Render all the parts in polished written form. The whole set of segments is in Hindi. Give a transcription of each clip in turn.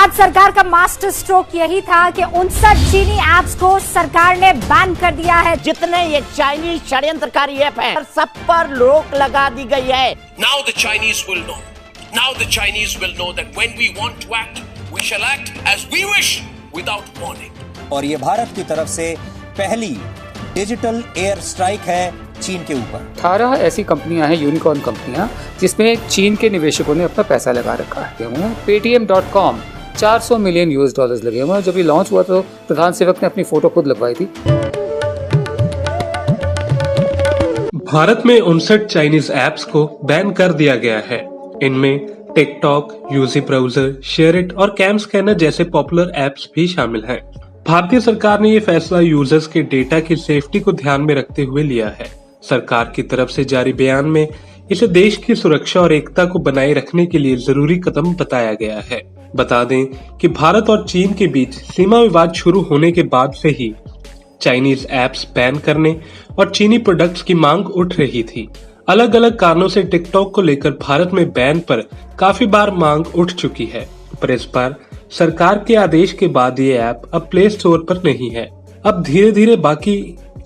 गुजरात सरकार का मास्टर स्ट्रोक यही था कि 59 चीनी ऐप्स को सरकार ने बैन कर दिया है। जितने ये चाइनीज षड्यंत्रकारी ऐप हैं, सब पर रोक लगा दी गई है। Now the Chinese will know. Now the Chinese will know that when we want to act, we shall act as we wish without warning. और ये भारत की तरफ से पहली डिजिटल एयर स्ट्राइक है चीन के ऊपर। 18 ऐसी कंपनियां हैं, यूनिकॉर्न कंपनियां, जिसमें चीन के निवेशकों ने अपना पैसा लगा रखा है। Paytm.com 400 मिलियन US डॉलर्स लगे हुए हैं। जब ये लॉन्च हुआ तो प्रधान सेवक ने अपनी फोटो खुद लगवाई थी। भारत में 59 चाइनीज ऐप्स को बैन कर दिया गया है। इनमें टिकटॉक, यूजी ब्राउजर, शेयरिट और कैम स्कैनर जैसे पॉपुलर ऐप्स भी शामिल हैं। भारतीय सरकार ने ये फैसला यूजर्स के डेटा की सेफ्टी को ध्यान में रखते हुए लिया है। सरकार की तरफ से जारी बयान में इसे देश की सुरक्षा और एकता को बनाए रखने के लिए जरूरी कदम बताया गया है। बता दें कि भारत और चीन के बीच सीमा विवाद शुरू होने के बाद से ही चाइनीज ऐप्स बैन करने और चीनी प्रोडक्ट्स की मांग उठ रही थी। अलग अलग कारणों से टिकटॉक को लेकर भारत में बैन पर काफी बार मांग उठ चुकी है, पर इस बार सरकार के आदेश के बाद ये ऐप अब प्ले स्टोर पर नहीं है। अब धीरे धीरे बाकी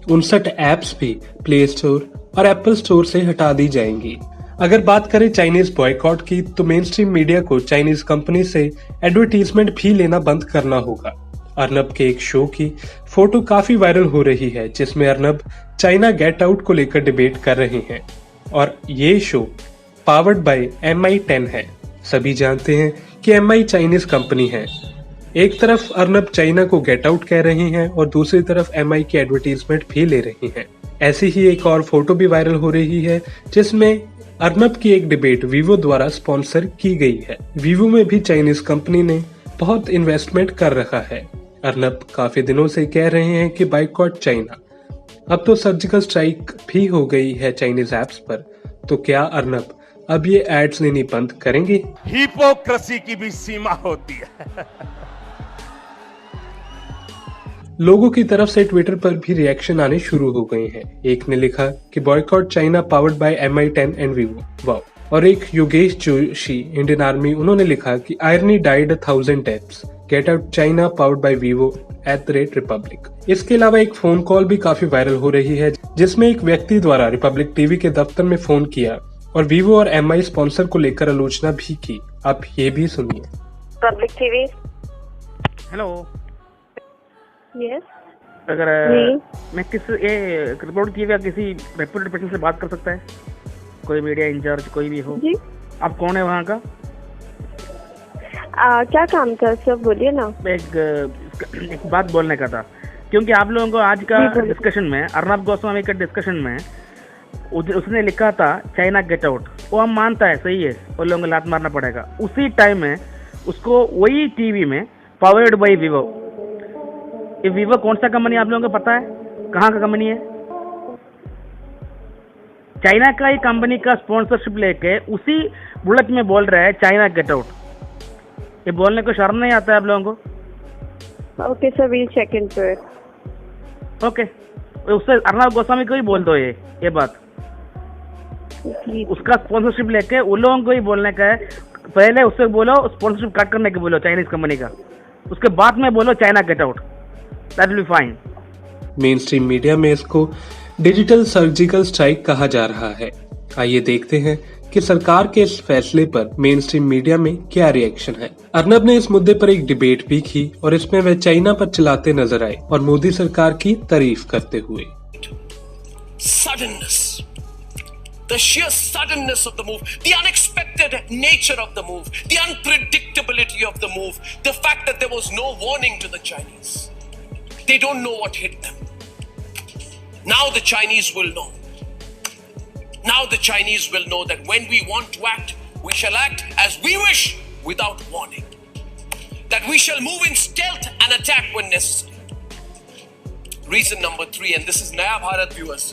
59 ऐप्स भी प्ले स्टोर और एप्पल स्टोर से हटा दी जाएंगी। अगर बात करें चाइनीज बॉयकॉट की, तो मेन स्ट्रीम मीडिया को चाइनीज कंपनी से एडवर्टीजमेंट भी लेना बंद करना होगा। अर्नब के एक शो की फोटो काफी वायरल हो रही है, जिसमें अर्नब चाइना गेट आउट को लेकर डिबेट कर रहे हैं और ये शो पावर्ड बाय MI10 है। सभी जानते हैं कि MI चाइनीज कंपनी है। एक तरफ अर्नब चाइना को गेट आउट कह रही हैं और दूसरी तरफ MI की एडवर्टीजमेंट भी ले रही हैं। ऐसी ही एक और फोटो भी वायरल हो रही है, जिसमें अर्नब की एक डिबेट वीवो द्वारा स्पॉन्सर की गई है। वीवो में भी चाइनीज कंपनी ने बहुत इन्वेस्टमेंट कर रखा है। अर्नब काफी दिनों से कह रहे हैं कि बाइकॉट चाइना। अब तो सर्जिकल स्ट्राइक भी हो गई है चाइनीज ऐप्स पर, तो क्या अर्नब अब ये एड्स लेनी बंद करेंगे? हिपोक्रेसी की भी सीमा होती है। लोगों की तरफ से ट्विटर पर भी रिएक्शन आने शुरू हो गए हैं। एक ने लिखा कि boycott China powered by MI10 and Vivo, wow. और एक योगेश जोशी इंडियन आर्मी, उन्होंने लिखा कि irony died 1000 deaths, get out China powered by Vivo @Republic. इसके अलावा एक फोन कॉल भी काफी वायरल हो रही है, जिसमें एक व्यक्ति द्वारा रिपब्लिक टीवी के दफ्तर में फोन किया और वीवो और MI स्पॉन्सर को लेकर आलोचना भी की। आप ये भी सुनिए। Public TV. हेलो। यस। अगर मैं रिपोर्ट किए हुए किसी रेप्यूटेड पर्सन से बात कर सकता है, कोई मीडिया इंचार्ज कोई भी हो? जी। आप कौन है वहाँ का? क्या काम था सर, बोलिए ना। एक बात बोलने का था, क्योंकि आप लोगों को आज का डिस्कशन में, अर्नब गोस्वामी के डिस्कशन में उसने लिखा था चाइना गेट आउट। वो हम मानता है, सही है, उन लोगों को लात मारना पड़ेगा। उसी टाइम में उसको वही टीवी में पावर्ड बाय वीवो, ये वीवो कौन सा कंपनी आप लोगों को पता है? कहाँ का कंपनी है? चाइना का ही कंपनी का स्पॉन्सरशिप लेके उसी बुलेट में बोल रहा है चाइना गेट आउट। ये बोलने को शर्म नहीं आता है आप लोगों को? Okay sir, we'll check into it. Okay, उससे अर्नब गोस्वामी को ही बोल दो ये बात। उसका स्पॉन्सरशिप लेके उन लोगों को ही बोलने का है। पहले उससे बोलो स्पॉन्सरशिप कट करने के बोलो चाइनीज कंपनी का, उसके बाद में बोलो China get out, that will be fine. Main stream media में इसको डिजिटल सर्जिकल स्ट्राइक कहा जा रहा है। आइए देखते हैं कि सरकार के इस फैसले पर मेन स्ट्रीम मीडिया में क्या रिएक्शन है। अर्नब ने इस मुद्दे पर एक डिबेट भी की और इसमें वह चाइना पर चिल्लाते नजर आए और मोदी सरकार की तारीफ करते हुए। Suddenness, the sheer suddenness of the move, the unexpected nature of the move, the unpredictability of the move, the fact that there was no warning to the Chinese. They don't know what hit them. Now the Chinese will know. Now the Chinese will know that when we want to act, we shall act as we wish without warning. That we shall move in stealth and attack when necessary. Reason number 3, and this is Naya Bharat viewers,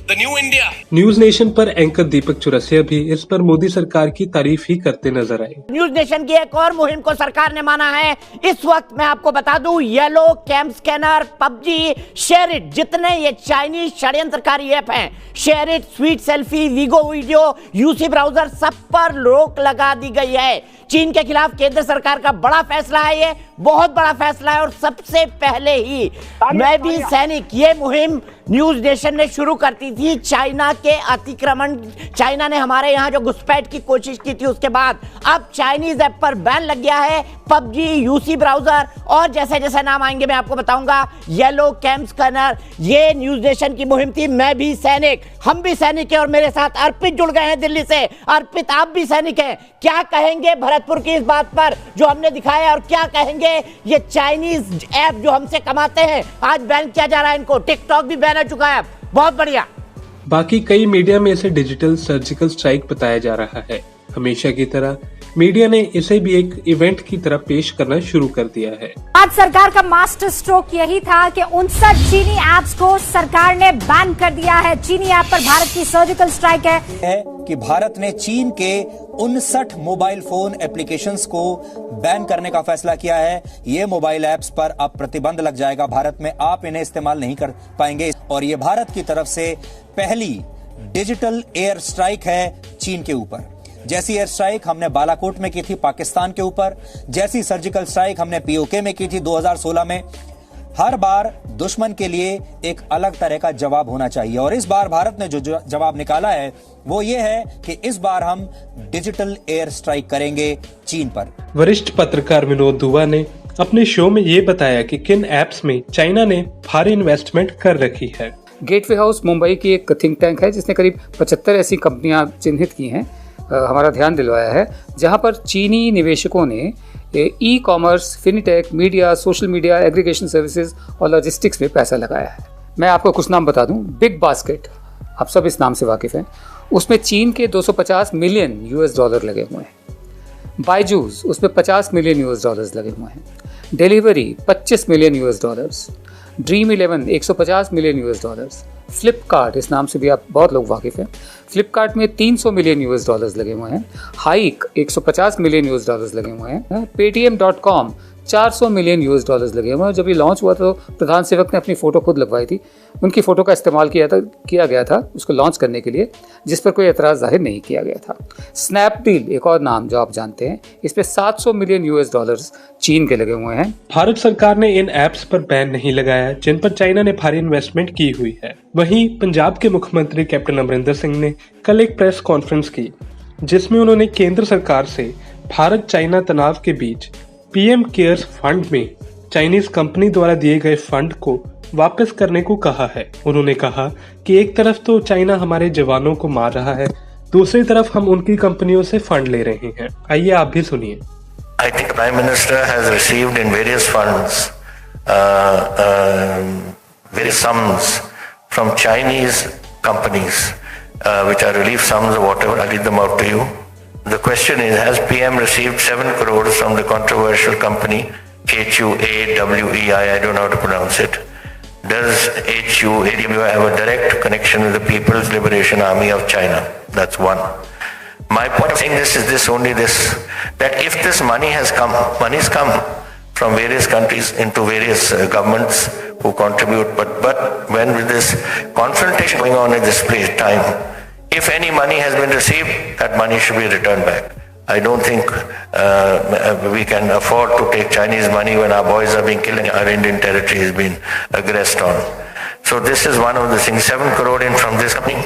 the new India. News nation पर एंकर दीपक चौरसिया भी इस पर मोदी सरकार की तारीफ ही करते नजर आए। न्यूज नेशन की एक और मुहिम को सरकार ने माना है। इस वक्त मैं आपको बता दूं, yellow, CamScanner, PUBG, share it, जितने ये चाइनीज षड्यंत्रकारी ऐप हैं, share it, sweet selfie, Vigo video, UC browser, सब पर रोक लगा दी गई है। चीन के खिलाफ केंद्र सरकार का बड़ा फैसला है, ये बहुत बड़ा फैसला है। और सबसे पहले ही मैं भी सैनिक, ये मुहिम न्यूज नेशन ने शुरू करती थी। चाइना के अतिक्रमण, चाइना ने हमारे यहाँ जो घुसपैठ की कोशिश की थी, उसके बाद अब चाइनीज ऐप पर बैन लग गया है। पबजी, यूसी ब्राउजर और जैसे जैसे नाम आएंगे मैं आपको बताऊंगा, येलो, कैम स्कैनर, ये न्यूज नेशन की मुहिम थी। मैं भी सैनिक, हम भी सैनिक हैं और मेरे साथ अर्पित जुड़ गए हैं दिल्ली से। अर्पित, आप भी सैनिक हैं, क्या कहेंगे भरतपुर की इस बात पर जो हमने दिखाया, और क्या कहेंगे ये चाइनीज ऐप जो हमसे कमाते हैं, आज बैन किया जा रहा है इनको। टिकटॉक भी बैन हो चुका है, बहुत बढ़िया। बाकी कई मीडिया में इसे डिजिटल सर्जिकल स्ट्राइक बताया जा रहा है। हमेशा की तरह मीडिया ने इसे भी एक इवेंट की तरह पेश करना शुरू कर दिया है। आज सरकार का मास्टर स्ट्रोक यही था कि 59 चीनी ऐप्स को सरकार ने बैन कर दिया है। चीनी ऐप पर भारत की सर्जिकल स्ट्राइक है कि भारत ने चीन के 59 मोबाइल फोन एप्लीकेशंस को बैन करने का फैसला किया है। ये मोबाइल ऐप्स पर अब प्रतिबंध लग जाएगा भारत में, आप इन्हें इस्तेमाल नहीं कर पाएंगे। और ये भारत की तरफ से पहली डिजिटल एयर स्ट्राइक है चीन के ऊपर। जैसी एयर स्ट्राइक हमने बालाकोट में की थी पाकिस्तान के ऊपर, जैसी सर्जिकल स्ट्राइक हमने पीओके में की थी 2016 में, हर बार दुश्मन के लिए एक अलग तरह का जवाब होना चाहिए। और इस बार भारत ने जो जवाब निकाला है वो ये है कि इस बार हम डिजिटल एयर स्ट्राइक करेंगे चीन पर। वरिष्ठ पत्रकार विनोद दुआ ने अपने शो में ये बताया कि किन एप्स में चाइना ने भारी इन्वेस्टमेंट कर रखी है। गेटवे हाउस मुंबई की एक थिंक टैंक है जिसने करीब 75 ऐसी कंपनियां चिन्हित की हैं, हमारा ध्यान दिलवाया है, जहां पर चीनी निवेशकों ने e commerce, fintech, media, social media, aggregation services और लॉजिस्टिक्स में पैसा लगाया है। मैं आपको कुछ नाम बता दूं। बिग बास्केट, आप सब इस नाम से वाकिफ हैं, उसमें चीन के 250 मिलियन यूएस डॉलर लगे हुए हैं। बायजूस, उसमें 50 मिलियन यूएस डॉलर्स लगे हुए हैं। Delivery 25 million US dollars. Dream 11 150 million US dollars. Flipkart, इस नाम से भी आप बहुत लोग वाकिफ हैं, फ्लिपकार्ट में 300 मिलियन यूएस डॉलर्स लगे हुए हैं। हाइक 150 मिलियन यूएस डॉलर्स लगे हुए हैं। Paytm.com 400 मिलियन यूएस डॉलर्स लगे हुए हैं। जब ये लॉन्च हुआ तो प्रधान सेवक ने अपनी फ़ोटो खुद लगवाई थी, उनकी फ़ोटो का इस्तेमाल किया गया था उसको लॉन्च करने के लिए, जिस पर कोई एतराज़ जाहिर नहीं किया गया था। स्नैपडील, एक और नाम जो आप जानते हैं, इस पर 700 मिलियन यूएस डॉलर्स चीन के लगे हुए हैं। भारत सरकार ने इन ऐप्स पर बैन नहीं लगाया जिन पर चाइना ने भारी इन्वेस्टमेंट की हुई है। वहीं पंजाब के मुख्यमंत्री कैप्टन अमरिंदर सिंह ने कल एक प्रेस कॉन्फ्रेंस की जिसमें उन्होंने केंद्र सरकार से भारत चाइना तनाव के बीच पीएम केयर्स फंड में चाइनीज कंपनी द्वारा दिए गए फंड को वापस करने को कहा है। उन्होंने कहा कि एक तरफ तो चाइना हमारे जवानों को मार रहा है, दूसरी तरफ हम उनकी कंपनियों से फंड ले रहे हैं। आइए आप भी सुनिए। I think the Prime Minister has received in various funds various sums from Chinese companies, which are relief sums or whatever. I'll read them out to you. The question is, has PM received 7 crores from the controversial company HUAWEI? I don't know how to pronounce it. Does HUAWEI have a direct connection with the People's Liberation Army of China? That's one. My point of saying this is this, that if this money's come from various countries into various governments who contribute, but when with this confrontation going on at this time, if any money has been received, that money should be returned back. I don't think we can afford to take Chinese money when our boys are being killed and our Indian territory is being aggressed on. So this is one of the things. 7 crore in from this company.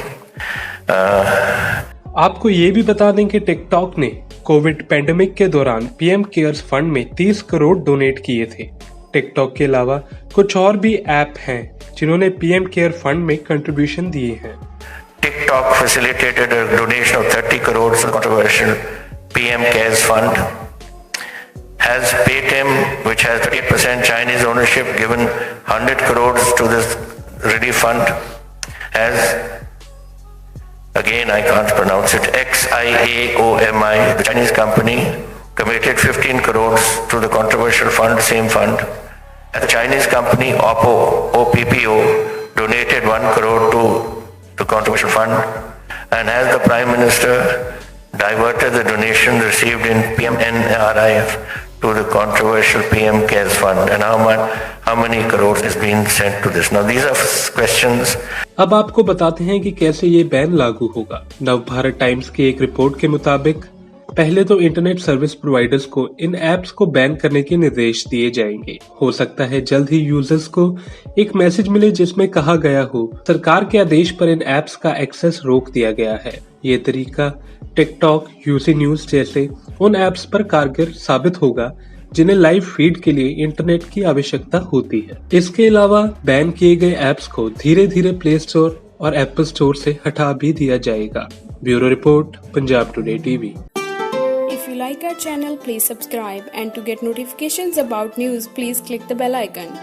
आपको ये भी बता दें कि टिकटॉक ने कोविड पैंडेमिक के दौरान पीएम केयर्स फंड में 30 करोड़ डोनेट किए थे। टिकटॉक के अलावा कुछ और भी ऐप हैं जिन्होंने पीएम केयर फंड में कंट्रीब्यूशन दिए हैं। TikTok facilitated a donation of 30 crores to the controversial PM Cares Fund. Has Paytm, which has 38% Chinese ownership, given 100 crores to this relief fund? Has, again I can't pronounce it, XIAOMI, the Chinese company, committed 15 crores to the controversial fund, same fund. And the Chinese company OPPO donated 1 crore to the controversial fund? And has the Prime Minister diverted the donation received in PMNRIF to the controversial PM Cares Fund? And how many crores is being sent to this? Now these are questions. अब आपको बताते हैं कि कैसे ये बैन लागू होगा। नवभारत टाइम्स की एक रिपोर्ट के मुताबिक पहले तो इंटरनेट सर्विस प्रोवाइडर्स को इन एप्स को बैन करने के निर्देश दिए जाएंगे। हो सकता है जल्द ही यूजर्स को एक मैसेज मिले जिसमें कहा गया हो सरकार के आदेश पर इन एप्स का एक्सेस रोक दिया गया है। ये तरीका टिकटॉक, यूसी न्यूज जैसे उन एप्स पर कारगर साबित होगा जिन्हें लाइव फीड के लिए इंटरनेट की आवश्यकता होती है। इसके अलावा बैन किए गए एप्स को धीरे धीरे प्ले स्टोर और एप्पल स्टोर से हटा भी दिया जाएगा। Bureau report, Punjab today TV. If you like our channel, please subscribe, and to get notifications about news, please click the bell icon.